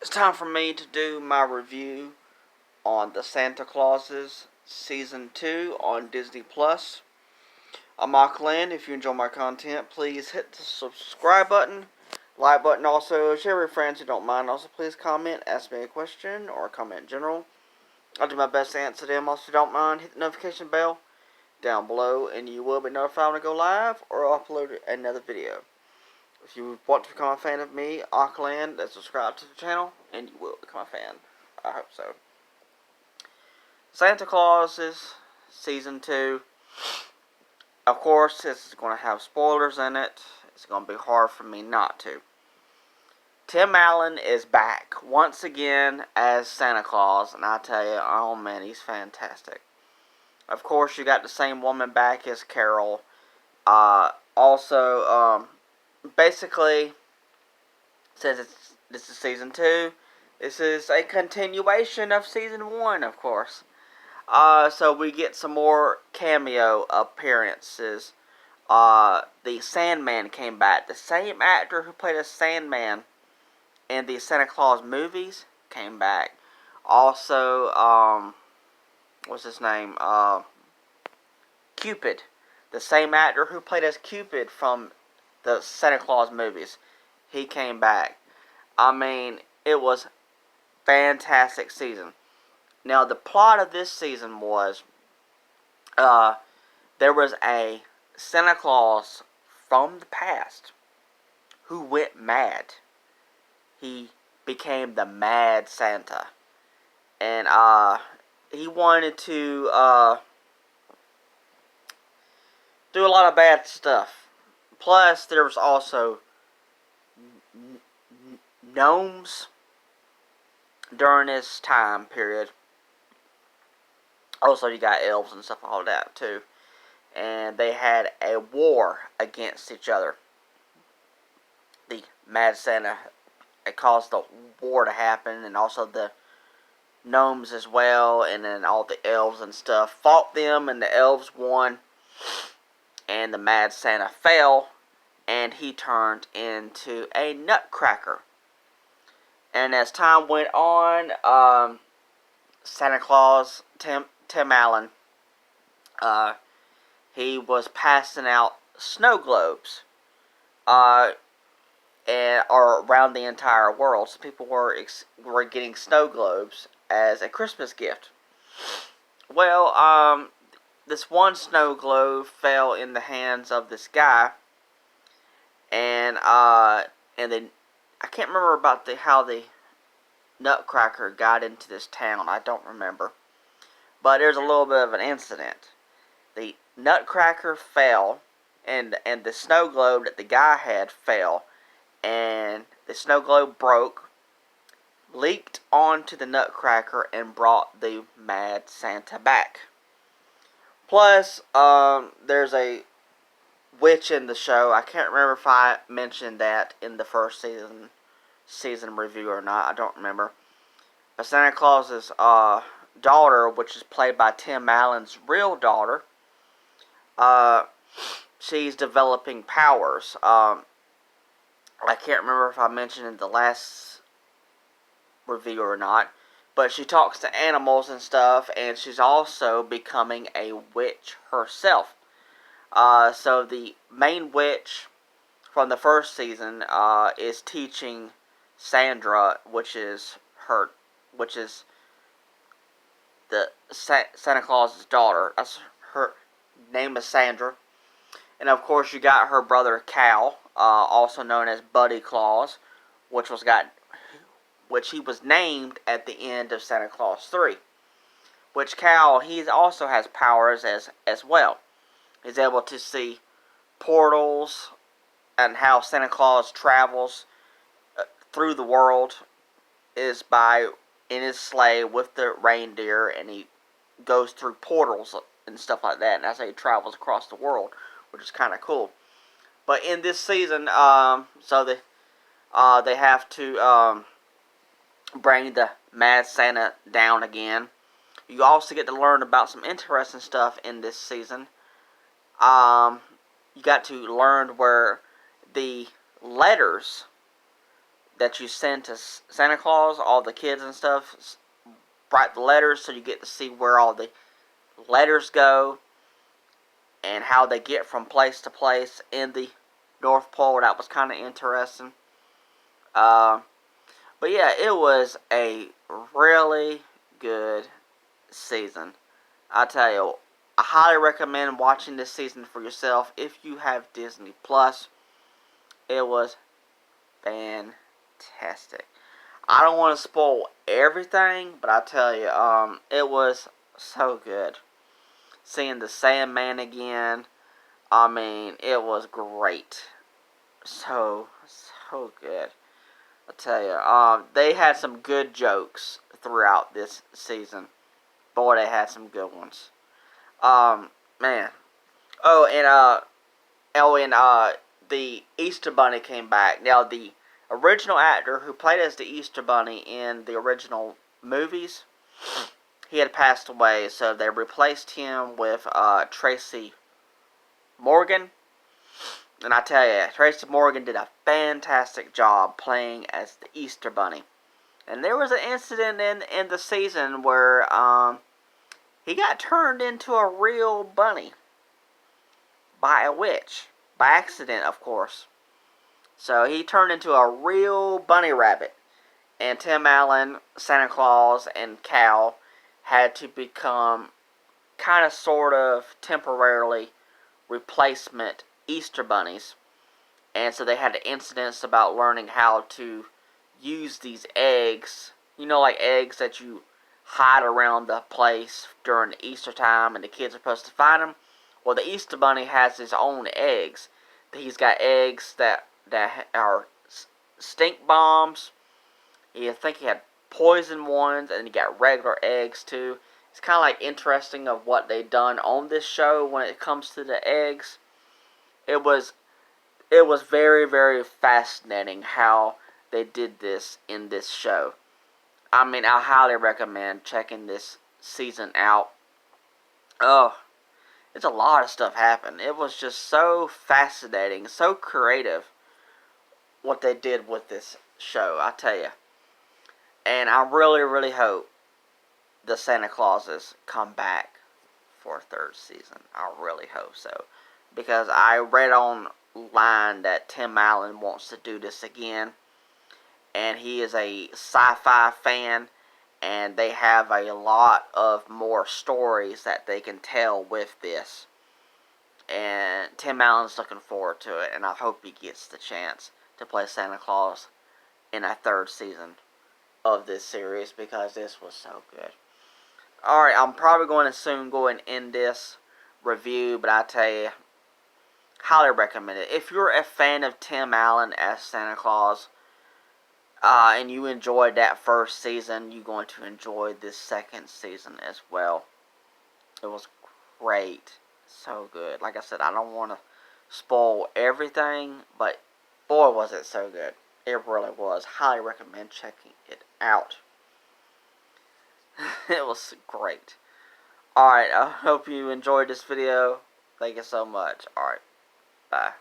It's time for me to do my review on the Santa Clauses Season 2 on Disney Plus. I'm Auckland. If you enjoy my content, please hit the subscribe button, like button, also share with friends who don't mind. Also, please comment, ask me a question, or comment in general. I'll do my best to answer them. Also, don't mind, hit the notification bell down below, and you will be notified when I go live or upload another video. If you want to become a fan of me, Auckland, then subscribe to the channel, and you will become a fan. I hope so. Santa Clauses Season 2. Of course, this is going to have spoilers in it. It's going to be hard for me not to. Tim Allen is back once again as Santa Claus, and I tell you, oh man, he's fantastic. Of course, you got the same woman back as Carol. Basically, since this is Season 2, this is a continuation of Season 1, of course. So we get some more cameo appearances. The Sandman came back. The same actor who played a Sandman in the Santa Claus movies came back. Also, what's his name? Cupid. The same actor who played as Cupid from the Santa Claus movies. He came back. I mean, it was fantastic season. Now, the plot of this season was, there was a Santa Claus from the past who went mad. He became the Mad Santa. And, he wanted to, do a lot of bad stuff. Plus, there was also gnomes during this time period. Also, you got elves and stuff all that too. And they had a war against each other. The Mad Santa, it caused the war to happen, and also the gnomes as well, and then all the elves and stuff fought them, and the elves won, and the Mad Santa fell, and he turned into a nutcracker. And as time went on, Santa Claus, Tim Allen, he was passing out snow globes, and around the entire world. So people were getting snow globes as a Christmas gift. Well, this one snow globe fell in the hands of this guy, and then I can't remember about how the Nutcracker got into this town. I don't remember, but there's a little bit of an incident. The Nutcracker fell, and the snow globe that the guy had fell, and the snow globe broke, leaked onto the Nutcracker, and brought the Mad Santa back. Plus, there's a witch in the show. I can't remember if I mentioned that in the first season review or not. I don't remember. But Santa Claus's daughter, which is played by Tim Allen's real daughter, she's developing powers. I can't remember if I mentioned in the last review or not, but she talks to animals and stuff, and she's also becoming a witch herself. So the main witch from the first season is teaching Sandra, which is the Santa Claus's daughter. That's her name is Sandra. And of course, you got her brother Cal, also known as Buddy Claus, which he was named at the end of Santa Claus 3. Which Cal, he also has powers as well. He's able to see portals and how Santa Claus travels through the world is in his sleigh with the reindeer, and he goes through portals and stuff like that, and that's how he travels across the world, which is kind of cool. But in this season, so they have to bring the Mad Santa down again. You also get to learn about some interesting stuff in this season. You got to learn where the letters that you send to Santa Claus, all the kids and stuff, write the letters so you get to see where all the letters go and how they get from place to place in the North Pole. That was kind of interesting. But yeah, it was a really good season. I tell you, I highly recommend watching this season for yourself if you have Disney Plus. It was fantastic. I don't want to spoil everything, but I tell you, it was so good. Seeing the Sandman again, I mean, it was great. So good. I tell you, they had some good jokes throughout this season. Boy, they had some good ones. Man. And the Easter Bunny came back. Now, the original actor who played as the Easter Bunny in the original movies, he had passed away, so they replaced him with Tracy Morgan. And I tell you, Tracy Morgan did a fantastic job playing as the Easter Bunny. And there was an incident in the season where he got turned into a real bunny by a witch. By accident, of course. So he turned into a real bunny rabbit. And Tim Allen, Santa Claus, and Cal had to become kind of sort of temporarily replacement Easter bunnies. And so they had incidents about learning how to use these eggs. You know, like eggs that you hide around the place during the Easter time and the kids are supposed to find them. Well, the Easter Bunny has his own eggs. He's got eggs that are stink bombs. I think he had poison ones, and he got regular eggs too. It's kind of like interesting of what they've done on this show when it comes to the eggs. It was very, very fascinating how they did this in this show. I mean, I highly recommend checking this season out. Oh, it's a lot of stuff happened. It was just so fascinating, so creative what they did with this show, I tell you. And I really, really hope the Santa Clauses come back for a third season. I really hope so. Because I read online that Tim Allen wants to do this again. And he is a sci-fi fan. And they have a lot of more stories that they can tell with this. And Tim Allen's looking forward to it. And I hope he gets the chance to play Santa Claus in a third season of this series. Because this was so good. Alright, I'm probably going to soon go and end this review. But I tell you, highly recommend it. If you're a fan of Tim Allen as Santa Claus, and you enjoyed that first season, you're going to enjoy this second season as well. It was great. So good. Like I said, I don't want to spoil everything, but boy was it so good. It really was. Highly recommend checking it out. It was great. Alright, I hope you enjoyed this video. Thank you so much. Alright, bye.